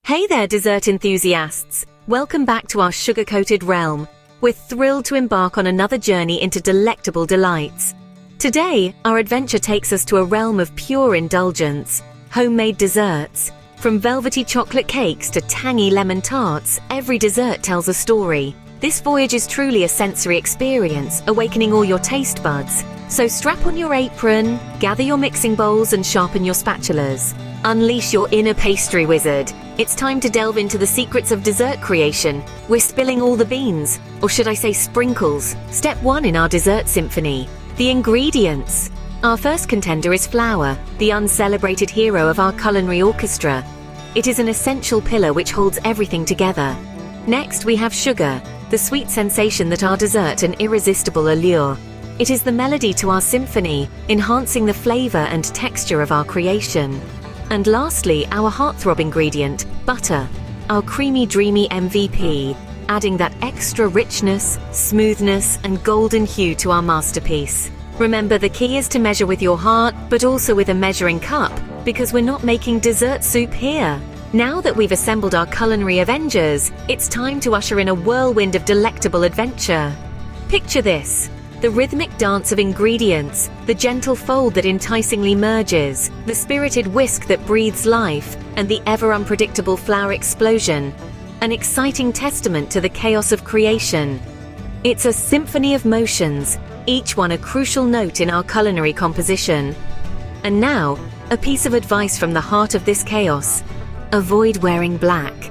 Hey there, dessert enthusiasts! Welcome back to our sugar-coated realm. We're thrilled to embark on another journey into delectable delights. Today, our adventure takes us to a realm of pure indulgence, homemade desserts. From velvety chocolate cakes to tangy lemon tarts, every dessert tells a story. This voyage is truly a sensory experience, awakening all your taste buds. So strap on your apron, gather your mixing bowls and sharpen your spatulas. Unleash your inner pastry wizard. It's time to delve into the secrets of dessert creation. We're spilling all the beans, or should I say sprinkles. Step 1 in our dessert symphony: the ingredients. Our first contender is flour, the uncelebrated hero of our culinary orchestra. It is an essential pillar which holds everything together. Next, we have sugar, the sweet sensation that our dessert an irresistible allure. It is the melody to our symphony, enhancing the flavor and texture of our creation. And lastly, our heartthrob ingredient, butter, our creamy, dreamy MVP, adding that extra richness, smoothness, and golden hue to our masterpiece. Remember, the key is to measure with your heart, but also with a measuring cup, because we're not making dessert soup here. Now that we've assembled our culinary Avengers, it's time to usher in a whirlwind of delectable adventure. Picture this: the rhythmic dance of ingredients, the gentle fold that enticingly merges, the spirited whisk that breathes life, and the ever-unpredictable flour explosion, an exciting testament to the chaos of creation. It's a symphony of motions, each one a crucial note in our culinary composition. And now, a piece of advice from the heart of this chaos: avoid wearing black.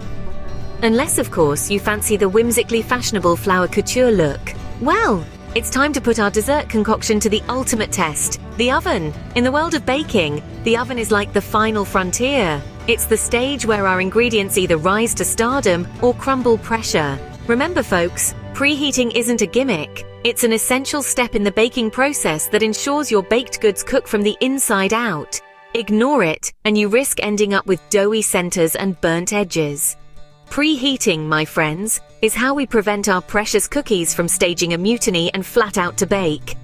Unless, of course, you fancy the whimsically fashionable flower couture look. Well, it's time to put our dessert concoction to the ultimate test: the oven. In the world of baking, the oven is like the final frontier. It's the stage where our ingredients either rise to stardom or crumble pressure. Remember, folks, preheating isn't a gimmick. It's an essential step in the baking process that ensures your baked goods cook from the inside out. Ignore it, and you risk ending up with doughy centers and burnt edges. Preheating, my friends, is how we prevent our precious cookies from staging a mutiny and flat out to bake.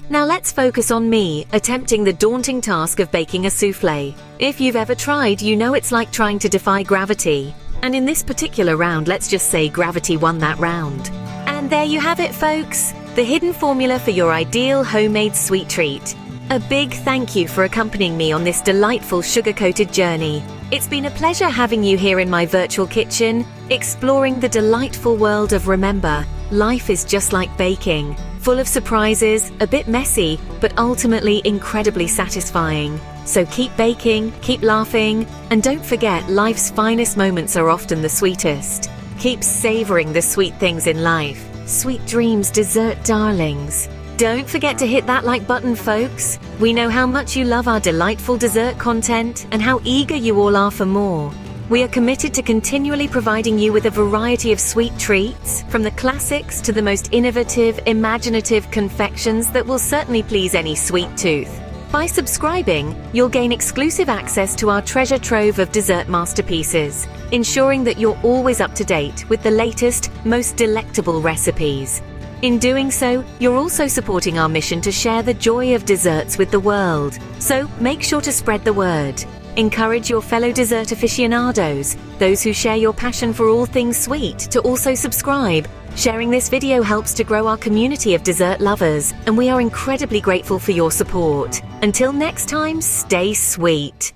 Now let's focus on me, attempting the daunting task of baking a soufflé. If you've ever tried, you know it's like trying to defy gravity. And in this particular round, let's just say gravity won that round. And there you have it, folks, the hidden formula for your ideal homemade sweet treat. A big thank you for accompanying me on this delightful sugar-coated journey. It's been a pleasure having you here in my virtual kitchen, exploring the delightful world of remember. Life is just like baking, full of surprises, a bit messy, but ultimately incredibly satisfying. So keep baking, keep laughing, and don't forget, life's finest moments are often the sweetest. Keep savoring the sweet things in life. Sweet dreams, dessert darlings. Don't forget to hit that like button, folks. We know how much you love our delightful dessert content and how eager you all are for more. We are committed to continually providing you with a variety of sweet treats, from the classics to the most innovative, imaginative confections that will certainly please any sweet tooth. By subscribing, you'll gain exclusive access to our treasure trove of dessert masterpieces, ensuring that you're always up to date with the latest, most delectable recipes. In doing so, you're also supporting our mission to share the joy of desserts with the world. So make sure to spread the word. Encourage your fellow dessert aficionados, those who share your passion for all things sweet, to also subscribe. Sharing this video helps to grow our community of dessert lovers, and we are incredibly grateful for your support. Until next time, stay sweet.